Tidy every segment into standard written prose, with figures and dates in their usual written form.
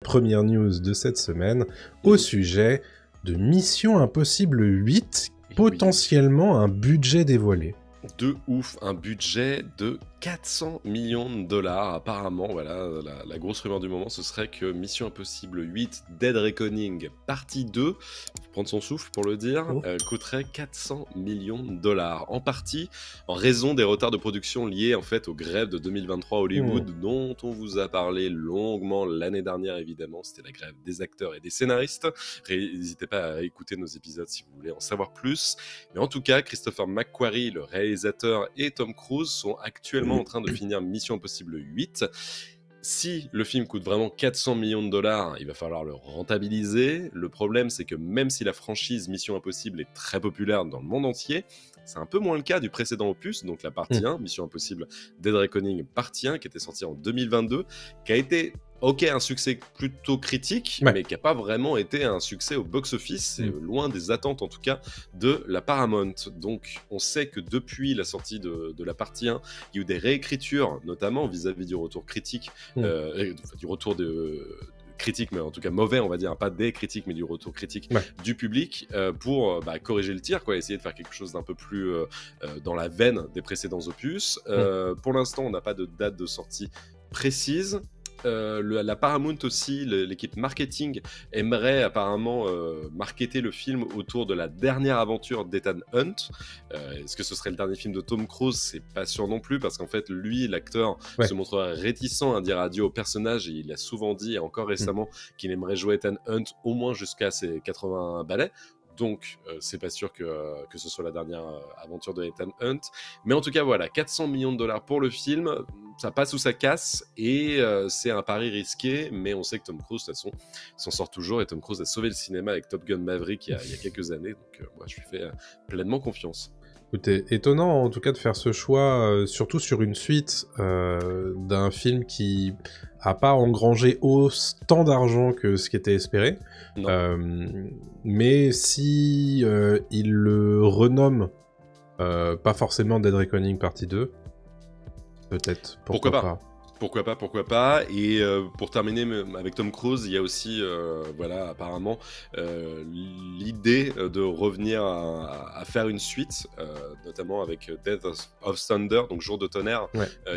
première news de cette semaine au sujet de Mission Impossible 8, potentiellement un budget dévoilé. De ouf, un budget de 400 millions de dollars apparemment, voilà, la grosse rumeur du moment, ce serait que Mission Impossible 8 Dead Reckoning partie 2, faut prendre son souffle pour le dire, coûterait 400 millions de dollars, en partie en raison des retards de production liés en fait aux grèves de 2023 à Hollywood, dont on vous a parlé longuement l'année dernière évidemment, c'était la grève des acteurs et des scénaristes. N'hésitez pas à écouter nos épisodes si vous voulez en savoir plus, mais en tout cas Christopher McQuarrie, le réalisateur, et Tom Cruise sont actuellement en train de finir Mission Impossible 8. Si le film coûte vraiment 400 millions de dollars, il va falloir le rentabiliser. Le problème, c'est que même si la franchise Mission Impossible est très populaire dans le monde entier, c'est un peu moins le cas du précédent opus, donc la partie 1, Mission Impossible Dead Reckoning partie 1, qui était sortie en 2022, qui a été un succès plutôt critique, mais qui n'a pas vraiment été un succès au box-office, c'est loin des attentes en tout cas de la Paramount. Donc on sait que depuis la sortie de la partie 1, il y a eu des réécritures, notamment vis-à-vis du retour critique, du retour critique, mais en tout cas mauvais, on va dire, pas des critiques, mais du retour critique du public, pour corriger le tir, essayer de faire quelque chose d'un peu plus dans la veine des précédents opus. Pour l'instant, on n'a pas de date de sortie précise. La Paramount aussi, l'équipe marketing aimerait apparemment marketer le film autour de la dernière aventure d'Ethan Hunt. Est-ce que ce serait le dernier film de Tom Cruise? C'est pas sûr non plus, parce qu'en fait lui, l'acteur, se montrerait réticent à dire adieu au personnage, et il a souvent dit, et encore récemment, qu'il aimerait jouer Ethan Hunt au moins jusqu'à ses 80 balais. Donc, c'est pas sûr que ce soit la dernière aventure de Ethan Hunt. Mais en tout cas, voilà, 400 millions de dollars pour le film. Ça passe ou ça casse. Et c'est un pari risqué. Mais on sait que Tom Cruise, de toute façon, s'en sort toujours. Et Tom Cruise a sauvé le cinéma avec Top Gun Maverick il y a quelques années. Donc, moi, je lui fais pleinement confiance. Écoutez, étonnant en tout cas de faire ce choix, surtout sur une suite d'un film qui a pas engrangé autant d'argent que ce qui était espéré. Mais si il le renomme, pas forcément Dead Reckoning partie 2, peut-être, pourquoi pas. Pourquoi pas. Et pour terminer avec Tom Cruise, il y a aussi, apparemment, l'idée de revenir à faire une suite, notamment avec Death of Thunder, donc Jour de tonnerre,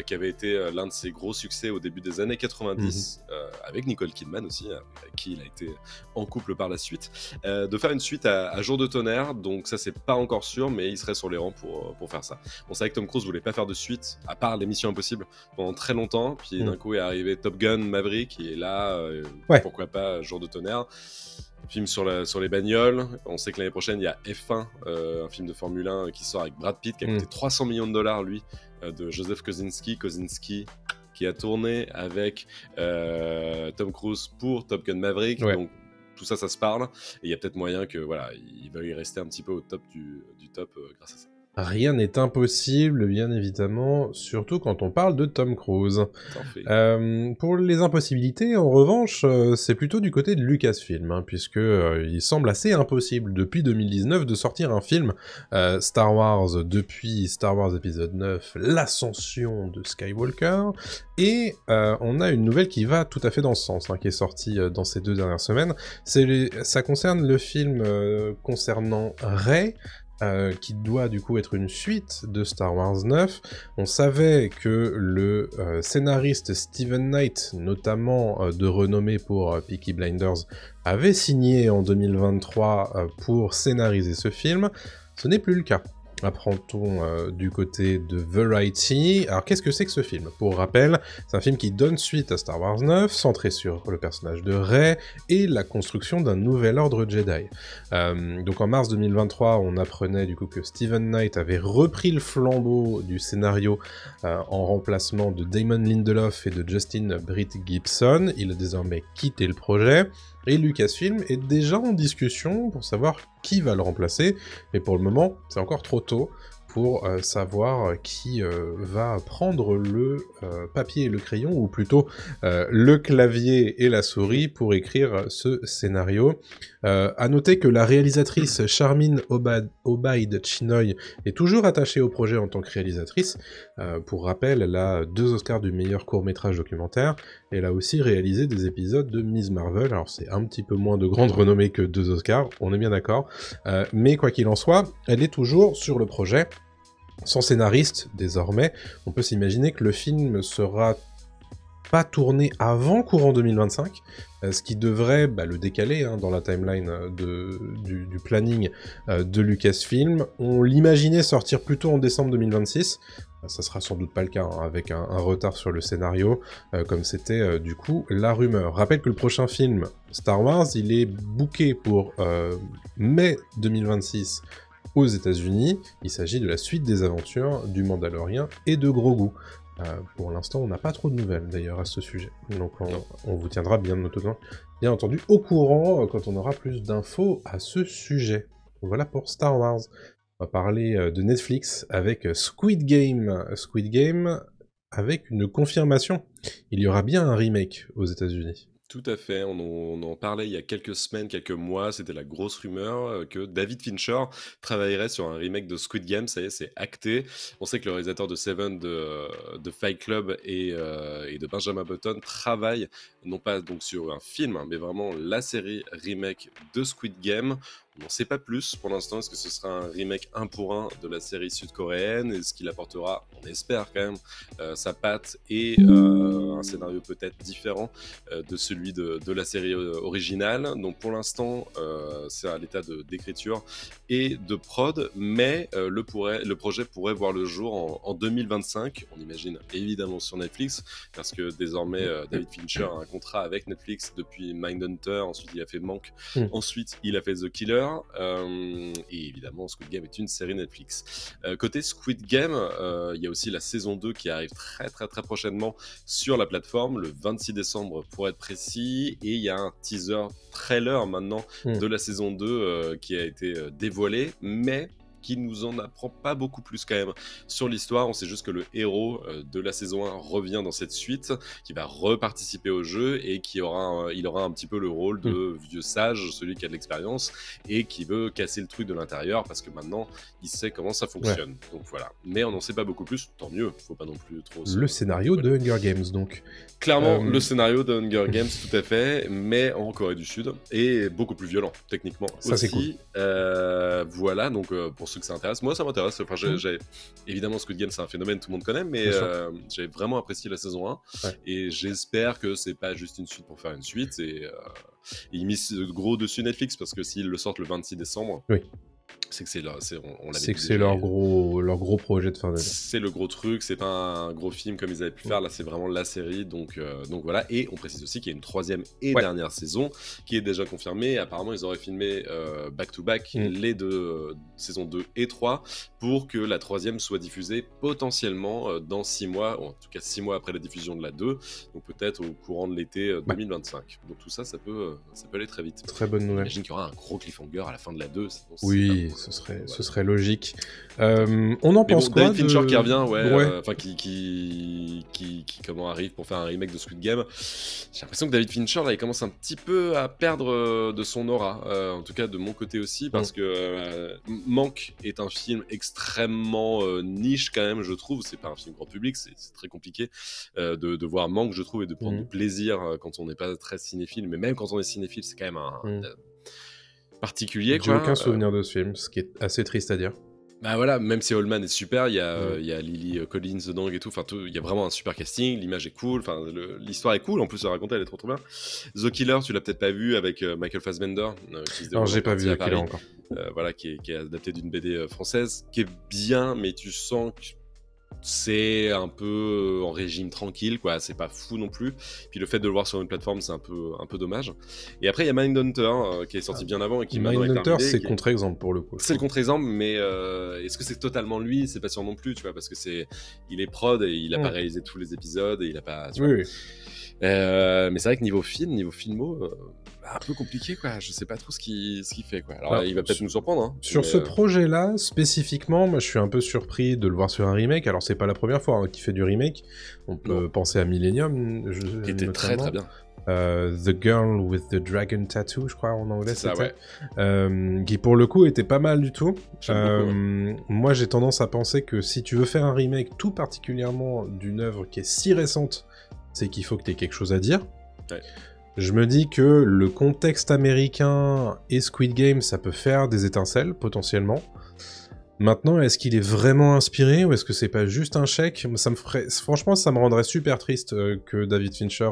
qui avait été l'un de ses gros succès au début des années 90, avec Nicole Kidman aussi, avec qui il a été en couple par la suite, de faire une suite à Jour de tonnerre. Donc ça, c'est pas encore sûr, mais il serait sur les rangs pour faire ça. On savait que Tom Cruise voulait pas faire de suite, à part les Missions Impossibles, pendant très longtemps. Puis d'un coup est arrivé Top Gun Maverick, et là, pourquoi pas Jour de tonnerre. Film sur les bagnoles. On sait que l'année prochaine, il y a F1, un film de Formule 1 qui sort avec Brad Pitt, qui a coûté 300 millions de dollars, lui, de Joseph Kosinski, qui a tourné avec Tom Cruise pour Top Gun Maverick. Donc tout ça, ça se parle. Et il y a peut-être moyen que il va y rester un petit peu au top du top grâce à ça. Rien n'est impossible, bien évidemment, surtout quand on parle de Tom Cruise. Pour les impossibilités, en revanche, c'est plutôt du côté de Lucasfilm, puisque il semble assez impossible depuis 2019 de sortir un film Star Wars depuis Star Wars épisode 9, l'ascension de Skywalker, et on a une nouvelle qui va tout à fait dans ce sens, qui est sortie dans ces 2 dernières semaines. Ça concerne le film concernant Rey, qui doit du coup être une suite de Star Wars 9. On savait que le scénariste Steven Knight, notamment de renommée pour Peaky Blinders, avait signé en 2023 pour scénariser ce film. Ce n'est plus le cas. Apprend-on du côté de Variety. Alors qu'est-ce que c'est que ce film? Pour rappel, c'est un film qui donne suite à Star Wars 9, centré sur le personnage de Rey et la construction d'un nouvel ordre Jedi. Donc en mars 2023, on apprenait du coup que Steven Knight avait repris le flambeau du scénario en remplacement de Damon Lindelof et de Justin Britt Gibson. Il a désormais quitté le projet. Et Lucasfilm est déjà en discussion pour savoir qui va le remplacer, mais pour le moment, c'est encore trop tôt pour savoir qui va prendre le papier et le crayon, ou plutôt le clavier et la souris pour écrire ce scénario. À noter que la réalisatrice Charmin Obaid Chinoy est toujours attachée au projet en tant que réalisatrice. Pour rappel, elle a 2 Oscars du meilleur court-métrage documentaire. Elle a aussi réalisé des épisodes de Ms. Marvel. Alors c'est un petit peu moins de grande renommée que 2 Oscars, on est bien d'accord. Mais quoi qu'il en soit, elle est toujours sur le projet. Sans scénariste, désormais, on peut s'imaginer que le film sera pas tourné avant courant 2025, ce qui devrait le décaler dans la timeline du planning de Lucasfilm. On l'imaginait sortir plutôt en décembre 2026, ça sera sans doute pas le cas, avec un retard sur le scénario, comme c'était du coup la rumeur. Rappelle que le prochain film, Star Wars, il est booké pour mai 2026 aux États-Unis. Il s'agit de la suite des aventures du Mandalorien et de Grogu. Pour l'instant, on n'a pas trop de nouvelles d'ailleurs à ce sujet, donc on vous tiendra bien entendu au courant quand on aura plus d'infos à ce sujet. Voilà pour Star Wars. On va parler de Netflix avec Squid Game. Squid Game avec une confirmation. Il y aura bien un remake aux États-Unis. Tout à fait, on en parlait il y a quelques semaines, quelques mois, c'était la grosse rumeur que David Fincher travaillerait sur un remake de Squid Game, ça y est, c'est acté. On sait que le réalisateur de Seven, de Fight Club et de Benjamin Button travaille non pas donc sur un film, mais vraiment la série remake de Squid Game. On n'en sait pas plus pour l'instant. Est-ce que ce sera un remake 1 pour 1 de la série sud-coréenne? Est-ce qu'il apportera, on espère quand même, sa patte et un scénario peut-être différent de celui de la série originale? Donc pour l'instant, c'est à l'état d'écriture et de prod, mais le projet pourrait voir le jour en 2025. On imagine évidemment sur Netflix, parce que désormais David Fincher a un contrat avec Netflix depuis Mindhunter, ensuite il a fait Mank, ensuite il a fait The Killer, et évidemment Squid Game est une série Netflix. Côté Squid Game, il y a aussi la saison 2 qui arrive très prochainement sur la plateforme, le 26 décembre pour être précis, et il y a un teaser trailer maintenant de la saison 2 qui a été dévoilé, mais qui nous en apprend pas beaucoup plus quand même sur l'histoire. On sait juste que le héros de la saison 1 revient dans cette suite, qui va reparticiper au jeu et il aura un petit peu le rôle de vieux sage, celui qui a de l'expérience et qui veut casser le truc de l'intérieur parce que maintenant il sait comment ça fonctionne. Donc voilà. Mais on n'en sait pas beaucoup plus, tant mieux, faut pas non plus trop... Le scénario de Hunger Games donc. Clairement, le scénario de Hunger Games, tout à fait, mais en Corée du Sud, et beaucoup plus violent, techniquement. Ça, aussi. c'est cool. Voilà, donc pour ceux que ça intéresse, moi ça m'intéresse. Enfin, évidemment, Squid Game, c'est un phénomène, tout le monde connaît, mais j'ai vraiment apprécié la saison 1, et j'espère que c'est pas juste une suite pour faire une suite, et ils misent gros dessus Netflix, parce que s'ils le sortent le 26 décembre... Oui. C'est que c'est leur gros projet de fin d'année. C'est le gros truc, c'est pas un gros film comme ils avaient pu faire, là c'est vraiment la série, donc voilà. Et on précise aussi qu'il y a une 3e et dernière saison qui est déjà confirmée. Apparemment ils auraient filmé back-to-back les deux saisons 2 et 3 pour que la 3e soit diffusée potentiellement dans 6 mois, ou en tout cas 6 mois après la diffusion de la 2, donc peut-être au courant de l'été 2025. Donc tout ça, ça peut aller très vite. Très bonne nouvelle. J'imagine qu'il y aura un gros cliffhanger à la fin de la 2. Oui, ce serait logique. On en pense quoi David Fincher qui revient, enfin qui arrive pour faire un remake de Squid Game. J'ai l'impression que David Fincher là, il commence un petit peu à perdre de son aura, en tout cas de mon côté aussi, parce que Mank est un film extrêmement niche quand même, je trouve. C'est pas un film grand public, c'est très compliqué de voir Mank, je trouve, et de prendre du plaisir quand on n'est pas très cinéphile. Mais même quand on est cinéphile, c'est quand même un particulier. J'ai aucun souvenir de ce film, ce qui est assez triste à dire. Bah voilà, même si Oldman est super, il y a Lily Collins dedans et tout, enfin il y a vraiment un super casting, l'image est cool, enfin l'histoire est cool, en plus à raconter elle est trop bien. The Killer, tu l'as peut-être pas vu avec Michael Fassbender. Non, j'ai pas vu The Killer encore. Voilà, qui est adapté d'une BD française, qui est bien, mais tu sens que c'est un peu en régime tranquille, quoi, c'est pas fou non plus. Puis le fait de le voir sur une plateforme, c'est un peu dommage. Et après il y a Mindhunter qui est sorti bien avant et qui maintenant est terminé. Mindhunter, c'est contre-exemple pour le coup. C'est le contre-exemple, mais est-ce que c'est totalement lui? C'est pas sûr non plus, tu vois, parce que il est prod et il a pas réalisé tous les épisodes et il a pas. Tu vois. Mais c'est vrai que niveau filmo, un peu compliqué, quoi. Je sais pas trop ce qu'il fait, quoi. Alors, il va peut-être nous surprendre. Hein, sur ce projet-là, spécifiquement, moi, je suis un peu surpris de le voir sur un remake. Alors, c'est pas la première fois qu'il fait du remake. On peut penser à Millennium, qui était très très bien. The Girl with the Dragon Tattoo, je crois en anglais, c'était. Qui pour le coup était pas mal du tout. Moi, j'ai tendance à penser que si tu veux faire un remake, tout particulièrement d'une œuvre qui est si récente, c'est qu'il faut que tu aies quelque chose à dire. Ouais. Je me dis que le contexte américain et Squid Game, ça peut faire des étincelles, potentiellement. Maintenant, est-ce qu'il est vraiment inspiré ou est-ce que c'est pas juste un chèque ? Franchement, ça me rendrait super triste que David Fincher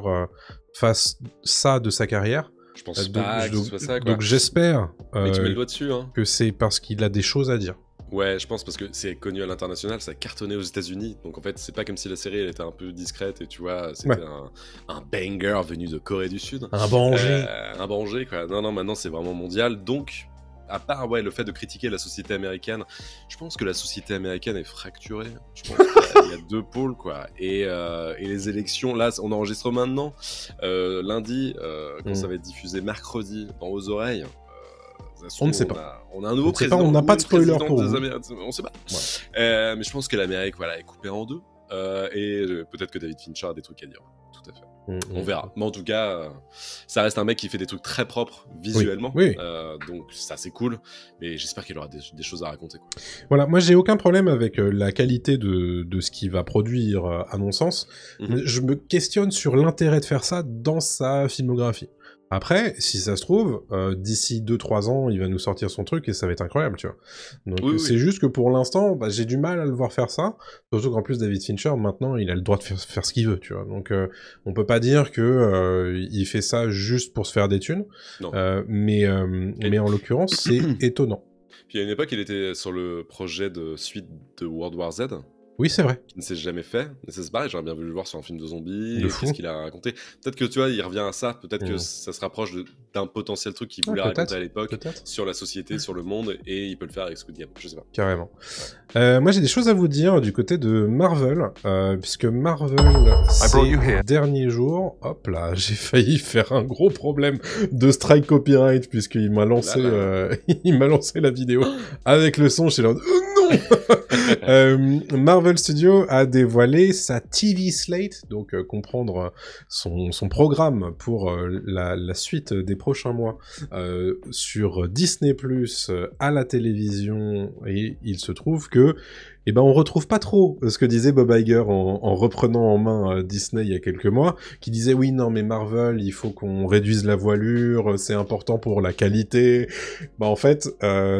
fasse ça de sa carrière. Je pense pas que ce soit ça, quoi. Donc j'espère mais tu mets le doigt dessus, hein. Que c'est parce qu'il a des choses à dire. Ouais, je pense parce que c'est connu à l'international, ça a cartonné aux États-Unis, donc en fait c'est pas comme si la série elle était un peu discrète et tu vois c'était un banger venu de Corée du Sud. Un banger. Un banger, quoi. Non, maintenant c'est vraiment mondial, donc à part le fait de critiquer la société américaine, je pense que la société américaine est fracturée. Je pense qu'il y a deux pôles, quoi. Et les élections, là on enregistre maintenant, lundi, quand ça va être diffusé mercredi dans vos oreilles. On ne sait pas. On a un nouveau président. On n'a pas de spoiler pour vous. On sait pas. Ouais. Mais je pense que l'Amérique est coupée en deux. Et peut-être que David Fincher a des trucs à dire. Tout à fait. On verra. Mais en tout cas, ça reste un mec qui fait des trucs très propres visuellement. Oui. Donc ça, c'est cool. Mais j'espère qu'il aura des choses à raconter, quoi. Voilà, moi j'ai aucun problème avec la qualité de ce qu'il va produire, à mon sens. Je me questionne sur l'intérêt de faire ça dans sa filmographie. Après, si ça se trouve, d'ici 2-3 ans, il va nous sortir son truc et ça va être incroyable, tu vois. Donc c'est juste que pour l'instant, j'ai du mal à le voir faire ça. Surtout qu'en plus, David Fincher, maintenant, il a le droit de faire ce qu'il veut, tu vois. Donc on peut pas dire que il fait ça juste pour se faire des thunes. Mais en l'occurrence, c'est étonnant. Puis à une époque, il était sur le projet de suite de World War Z. Oui, c'est vrai. Qui ne s'est jamais fait. Mais c'est pareil, j'aurais bien voulu le voir sur un film de zombies. Qu'est-ce qu'il a raconté. Peut-être que tu vois, il revient à ça. Peut-être que ça se rapproche d'un potentiel truc qu'il voulait raconter à l'époque sur la société, sur le monde, et il peut le faire avec Squid Game. Je sais pas. Carrément. Moi, j'ai des choses à vous dire du côté de Marvel, puisque Marvel, ces derniers jours, hop là, j'ai failli faire un gros problème de strike copyright puisqu'il m'a lancé, il m'a lancé la vidéo avec le son. J'étais là, non. Marvel Studios a dévoilé sa TV slate, donc comprendre son programme pour la suite des prochains mois sur Disney+, à la télévision, et il se trouve que on retrouve pas trop ce que disait Bob Iger en reprenant en main Disney il y a quelques mois, qui disait oui, non, mais Marvel, il faut qu'on réduise la voilure, c'est important pour la qualité. En fait,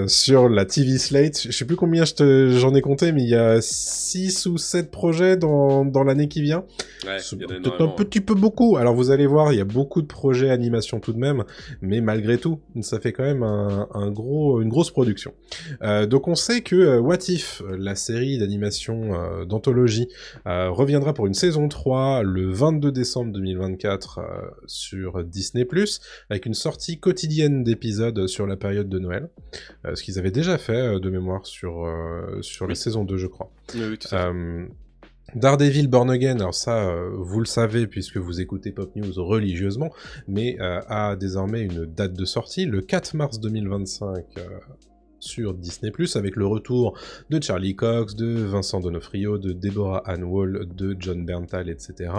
sur la TV slate, je sais plus combien j'en ai compté, mais il y a 6 ou 7 projets dans l'année qui vient. Ouais, c'est peut-être un petit peu beaucoup. Alors vous allez voir, il y a beaucoup de projets animation tout de même, mais malgré tout, ça fait quand même une grosse production. Donc on sait que What If, la série d'animation d'anthologie, reviendra pour une saison 3 le 22 décembre 2024 sur Disney+, avec une sortie quotidienne d'épisodes sur la période de Noël, ce qu'ils avaient déjà fait de mémoire sur la saison 2, je crois. Oui, tout à fait. Daredevil Born Again, alors ça, vous le savez puisque vous écoutez Pop News religieusement, mais a désormais une date de sortie, le 4 mars 2025, sur Disney+, avec le retour de Charlie Cox, de Vincent D'Onofrio, de Deborah Ann Woll, de John Bernthal, etc.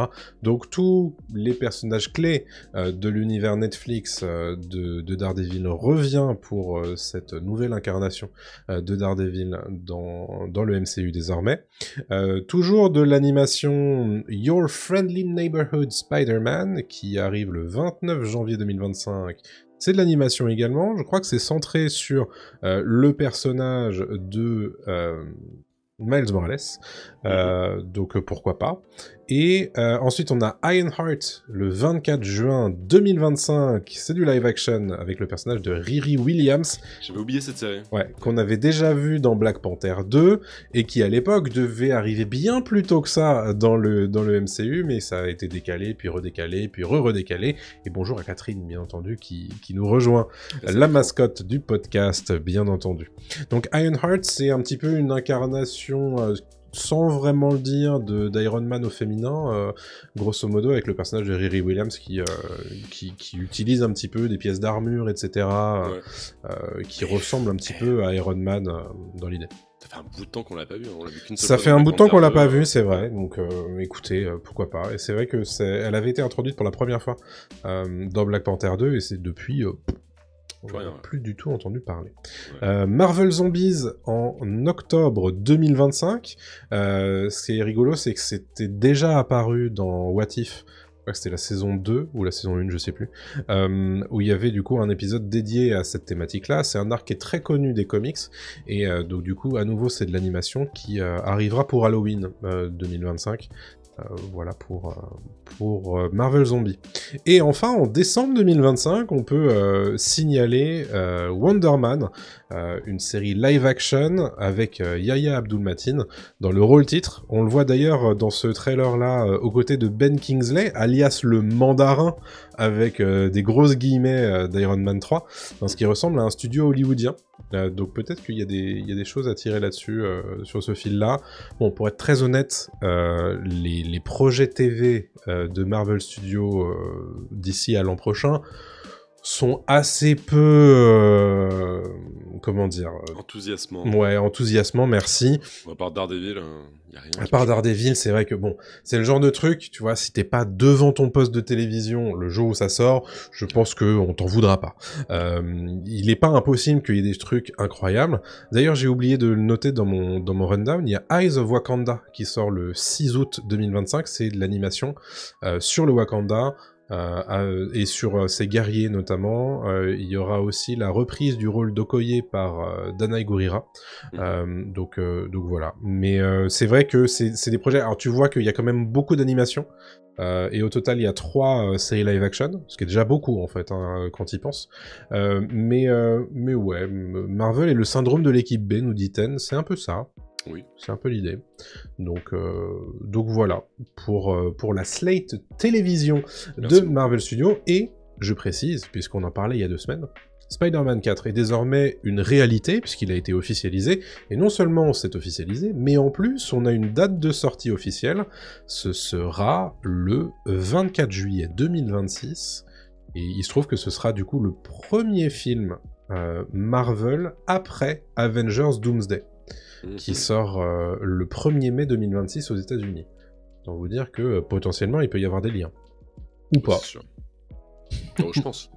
Donc tous les personnages clés de l'univers Netflix de Daredevil revient pour cette nouvelle incarnation de Daredevil dans le MCU désormais. Toujours de l'animation Your Friendly Neighborhood Spider-Man, qui arrive le 29 janvier 2025. C'est de l'animation également, je crois que c'est centré sur le personnage de Miles Morales, donc pourquoi pas. Et ensuite on a Ironheart le 24 juin 2025, c'est du live action avec le personnage de Riri Williams. J'avais oublié cette série. Ouais, qu'on avait déjà vu dans Black Panther 2 et qui à l'époque devait arriver bien plus tôt que ça dans le MCU, mais ça a été décalé, puis redécalé, puis redécalé. Et bonjour à Catherine, bien entendu, qui nous rejoint, la mascotte du podcast, bien entendu. Donc Ironheart, c'est un petit peu une incarnation sans vraiment le dire, d'Iron Man au féminin, grosso modo avec le personnage de Riri Williams qui utilise un petit peu des pièces d'armure, etc., qui ressemble un petit peu à Iron Man dans l'idée. Ça fait un bout de temps qu'on l'a pas vu, hein. On l'a vu qu'une seule Ça fois fait dans un Black bout de temps qu'on l'a Panther pas 2, vu, c'est vrai, donc écoutez, pourquoi pas. Et c'est vrai que elle avait été introduite pour la première fois dans Black Panther 2, et c'est depuis... on n'a plus du tout entendu parler. Marvel Zombies en octobre 2025. Ce qui est rigolo, c'est que c'était déjà apparu dans What If. C'était la saison 2 ou la saison 1, je sais plus, où il y avait du coup un épisode dédié à cette thématique-là. C'est un arc qui est très connu des comics, et donc du coup, à nouveau, c'est de l'animation qui arrivera pour Halloween 2025. Voilà pour Marvel Zombie. Et enfin, en décembre 2025, on peut signaler Wonder Man, une série live-action avec Yahya Abdul-Mateen dans le rôle titre. On le voit d'ailleurs dans ce trailer-là aux côtés de Ben Kingsley, alias le Mandarin, avec des grosses guillemets d'Iron Man 3, dans ce qui ressemble à un studio hollywoodien. Donc peut-être qu'il y a des choses à tirer là-dessus, sur ce fil-là. Bon, pour être très honnête, les projets TV de Marvel Studios d'ici à l'an prochain sont assez peu... comment dire enthousiasmant. Ouais, enthousiasmant, merci. À part Daredevil, y a rien. À part Daredevil, c'est vrai que bon, c'est le genre de truc, tu vois, si t'es pas devant ton poste de télévision le jour où ça sort, je pense que on t'en voudra pas. Il est pas impossible qu'il y ait des trucs incroyables. D'ailleurs, j'ai oublié de le noter dans mon rundown, il y a Eyes of Wakanda qui sort le 6 août 2025, c'est de l'animation sur le Wakanda. Et sur ces guerriers notamment, il y aura aussi la reprise du rôle d'Okoye par Danai Gurira. Donc voilà. Mais c'est vrai que c'est des projets... Alors tu vois qu'il y a quand même beaucoup d'animation. Et au total, il y a 3 séries live-action, ce qui est déjà beaucoup en fait, hein, quand il pense. Mais ouais, Marvel et le syndrome de l'équipe B, nous dit Ten, c'est un peu ça. Oui. C'est un peu l'idée. Donc voilà, pour la slate télévision de Marvel Studios. Et, je précise, puisqu'on en parlait il y a 2 semaines, Spider-Man 4 est désormais une réalité, puisqu'il a été officialisé. Et non seulement c'est officialisé, mais en plus, on a une date de sortie officielle. Ce sera le 24 juillet 2026. Et il se trouve que ce sera du coup le premier film Marvel après Avengers Doomsday, qui sort le 1er mai 2026 aux États-Unis. Donc vous dire que potentiellement il peut y avoir des liens. Ou pas. C'est sûr. Oh, je pense.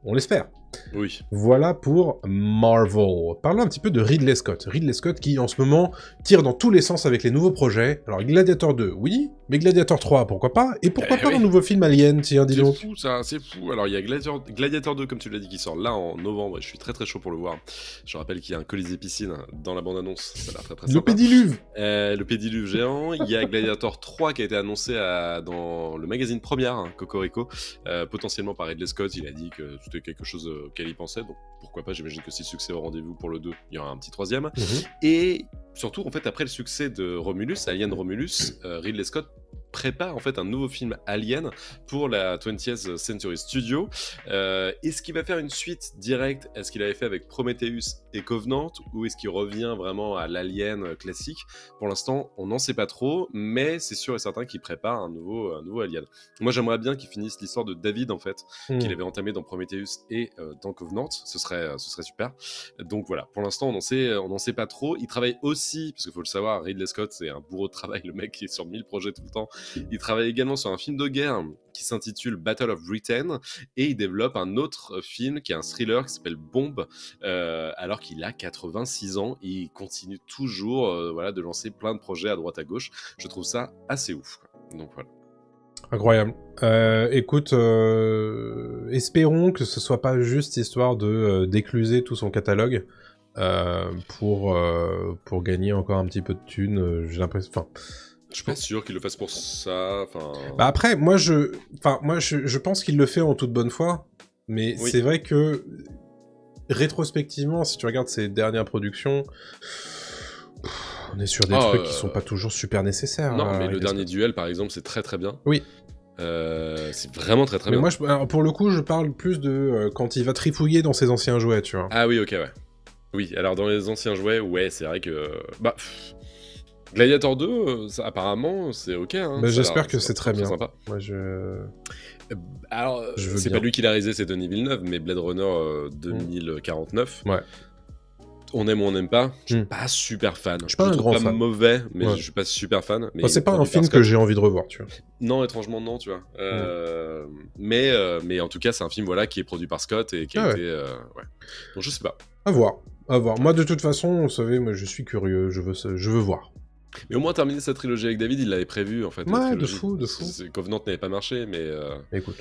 On l'espère. Oui. Voilà pour Marvel. Parlons un petit peu de Ridley Scott. Ridley Scott qui, en ce moment, tire dans tous les sens avec les nouveaux projets. Alors, Gladiator 2, oui, mais Gladiator 3, pourquoi pas? Et pourquoi pas un nouveau film Alien, tiens, dis donc. C'est fou, ça, c'est fou. Alors, il y a Gladiator 2, comme tu l'as dit, qui sort là en novembre, et je suis très très chaud pour le voir. Je rappelle qu'il y a un Colisée piscine dans la bande-annonce, ça a l'air très très sympa. Le pédiluve. Le pédiluve géant. Il y a Gladiator 3 qui a été annoncé dans le magazine Première, hein, Cocorico, potentiellement par Ridley Scott. Il a dit que c'était quelque chose auquel il pensait, donc pourquoi pas. J'imagine que si le succès est au rendez-vous pour le 2, il y aura un petit 3e. Et surtout, en fait, après le succès de Romulus, Alien Romulus, Ridley Scott prépare en fait un nouveau film Alien pour la 20th Century Studio. Est-ce qu'il va faire une suite directe à ce qu'il avait fait avec Prometheus et Covenant, ou est-ce qu'il revient vraiment à l'Alien classique? Pour l'instant, on n'en sait pas trop, mais c'est sûr et certain qu'il prépare un nouveau Alien. Moi, j'aimerais bien qu'il finisse l'histoire de David, en fait, qu'il avait entamé dans Prometheus et dans Covenant. Ce serait super. Donc voilà, pour l'instant, on n'en sait pas trop. Il travaille aussi, parce qu'il faut le savoir, Ridley Scott, c'est un bourreau de travail, le mec qui est sur 1000 projets tout le temps. Il travaille également sur un film de guerre qui s'intitule Battle of Britain, et il développe un autre film qui est un thriller qui s'appelle Bombe, alors qu'il a 86 ans, et il continue toujours de lancer plein de projets à droite à gauche. Je trouve ça assez ouf, quoi. Donc voilà. Incroyable. Écoute, espérons que ce soit pas juste histoire de d'écluser tout son catalogue pour gagner encore un petit peu de thunes. J'ai l'impression... Enfin, je suis pas sûr qu'il le fasse pour ça. Bah après, moi je pense qu'il le fait en toute bonne foi, mais oui. C'est vrai que rétrospectivement, si tu regardes ses dernières productions, on est sur des trucs qui sont pas toujours super nécessaires. Non, mais le dernier duel, par exemple, c'est très très bien. Oui. C'est vraiment très très bien. Mais moi, pour le coup, je parle plus de quand il va trifouiller dans ses anciens jouets, tu vois. Ah oui, ok, ouais. Oui, alors dans les anciens jouets, ouais, c'est vrai que... Gladiator 2, apparemment, c'est ok. Hein, bah, j'espère que c'est très bien. Sympa. Moi, alors, c'est bien. pas lui qui l'a réalisé, c'est Denis Villeneuve, mais Blade Runner 2049. Ouais. On aime ou on n'aime pas. Je suis pas super fan. Je suis pas un grand fan. Mauvais, mais je suis pas super fan. Enfin, c'est pas un film que j'ai envie de revoir, tu vois. Non, étrangement non, tu vois. Mais en tout cas, c'est un film voilà qui est produit par Scott et qui a été. Ouais. Donc je sais pas. À voir. Moi, de toute façon, vous savez, moi, je suis curieux. Je veux voir. Mais au moins terminer sa trilogie avec David, il l'avait prévu en fait. Ouais, de fou. Covenant n'avait pas marché, mais. Écoute.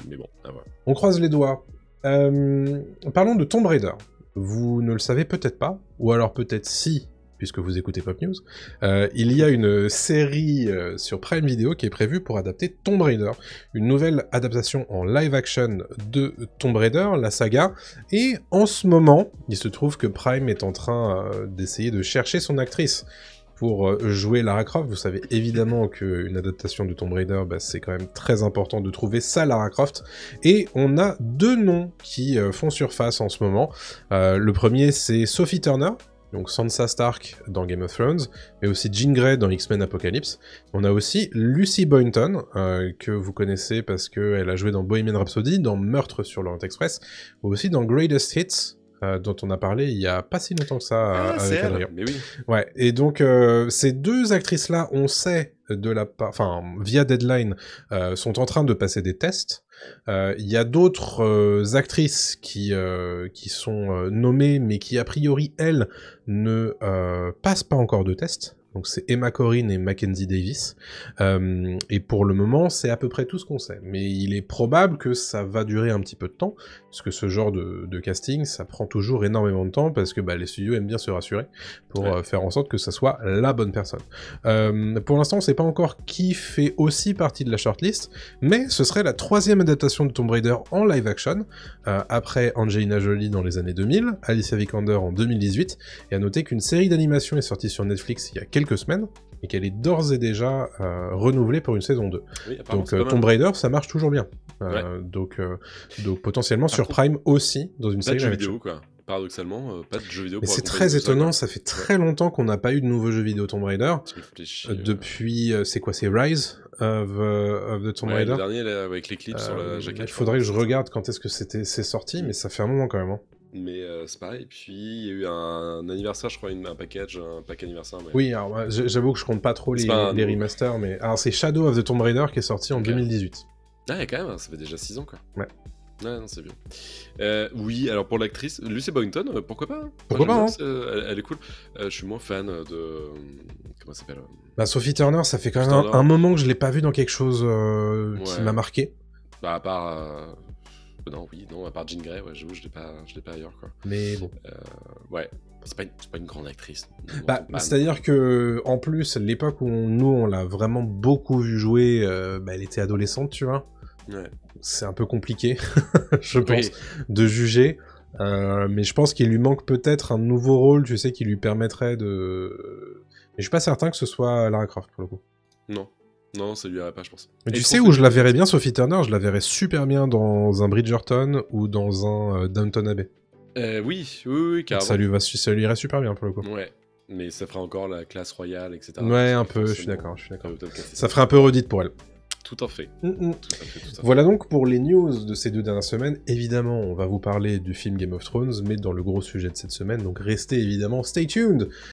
Mais bon, à voir. On croise les doigts. Parlons de Tomb Raider. Vous ne le savez peut-être pas, ou alors peut-être si, puisque vous écoutez Pop News, il y a une série sur Prime Video qui est prévue pour adapter Tomb Raider, une nouvelle adaptation en live-action de Tomb Raider, la saga, et en ce moment, il se trouve que Prime est en train d'essayer de chercher son actrice pour jouer Lara Croft. Vous savez évidemment qu'une adaptation de Tomb Raider, bah, c'est quand même très important de trouver sa Lara Croft. Et on a deux noms qui font surface en ce moment. Le premier, c'est Sophie Turner, donc Sansa Stark dans Game of Thrones, mais aussi Jean Grey dans X-Men Apocalypse. On a aussi Lucy Boynton, que vous connaissez parce qu'elle a joué dans Bohemian Rhapsody, dans Meurtre sur l'Orient Express, ou aussi dans Greatest Hits, dont on a parlé il y a pas si longtemps que ça avec Adrien. Mais oui. Ouais, et donc ces deux actrices-là, on sait via Deadline, sont en train de passer des tests. Il y a d'autres actrices qui sont nommées, mais qui a priori elles ne passent pas encore de tests. Donc c'est Emma Corrin et Mackenzie Davis. Et pour le moment, c'est à peu près tout ce qu'on sait. Mais il est probable que ça va durer un petit peu de temps, parce que ce genre de casting, ça prend toujours énormément de temps, parce que les studios aiment bien se rassurer pour faire en sorte que ça soit la bonne personne. Pour l'instant, on sait pas encore qui fait aussi partie de la shortlist, mais ce serait la 3e adaptation de Tomb Raider en live-action, après Angelina Jolie dans les années 2000, Alicia Vikander en 2018, et à noter qu'une série d'animation est sortie sur Netflix il y a quelques semaines, et qu'elle est d'ores et déjà renouvelée pour une saison 2. Oui, donc Tomb Raider, ça marche toujours bien. Donc potentiellement sur Prime aussi, dans une série de jeux vidéo, quoi. Paradoxalement, pas de jeux vidéo. Mais c'est très étonnant, ça fait très longtemps qu'on n'a pas eu de nouveaux jeux vidéo Tomb Raider. Depuis, c'est Rise of the Tomb Raider. Le dernier, là, avec les clips sur la jaquette. Il faudrait que je regarde quand est-ce que c'est sorti, mais ça fait un moment quand même. Hein. Mais c'est pareil, puis il y a eu un anniversaire, je crois, un pack anniversaire. Mais... Oui, alors j'avoue que je compte pas trop les remasters, mais... Alors c'est Shadow of the Tomb Raider qui est sorti en 2018. Ah, quand même, ça fait déjà 6 ans, quoi. Ouais. Ouais, non, c'est bien. Oui, alors pour l'actrice, Lucy Boynton, pourquoi pas hein. Pourquoi pas, elle est cool. Je suis moins fan de... Comment ça s'appelle Sophie Turner, ça fait quand même un moment que je l'ai pas vu dans quelque chose qui m'a marqué. À part... Non, à part Jean Grey, j'avoue, je l'ai pas ailleurs, quoi. Mais bon. Ouais, c'est pas une grande actrice. C'est-à-dire que, en plus, l'époque où on l'a vraiment beaucoup vu jouer, elle était adolescente, tu vois. Ouais. C'est un peu compliqué, je pense, de juger. Mais je pense qu'il lui manque peut-être un nouveau rôle, tu sais, qui lui permettrait de... Mais je suis pas certain que ce soit Lara Croft, pour le coup. Non, ça lui irait pas, je pense. Mais tu sais où je la verrais bien, Sophie Turner? Je la verrais super bien dans un Bridgerton ou dans un Downton Abbey. Oui, carrément. Ça lui irait super bien, pour le coup. Ouais, mais ça fera encore la classe royale, etc. Ouais, un peu, je suis d'accord. Ça ferait un peu redite pour elle. Tout à fait. Voilà donc pour les news de ces 2 dernières semaines. Évidemment, on va vous parler du film Game of Thrones, mais dans le gros sujet de cette semaine, donc restez évidemment stay tuned.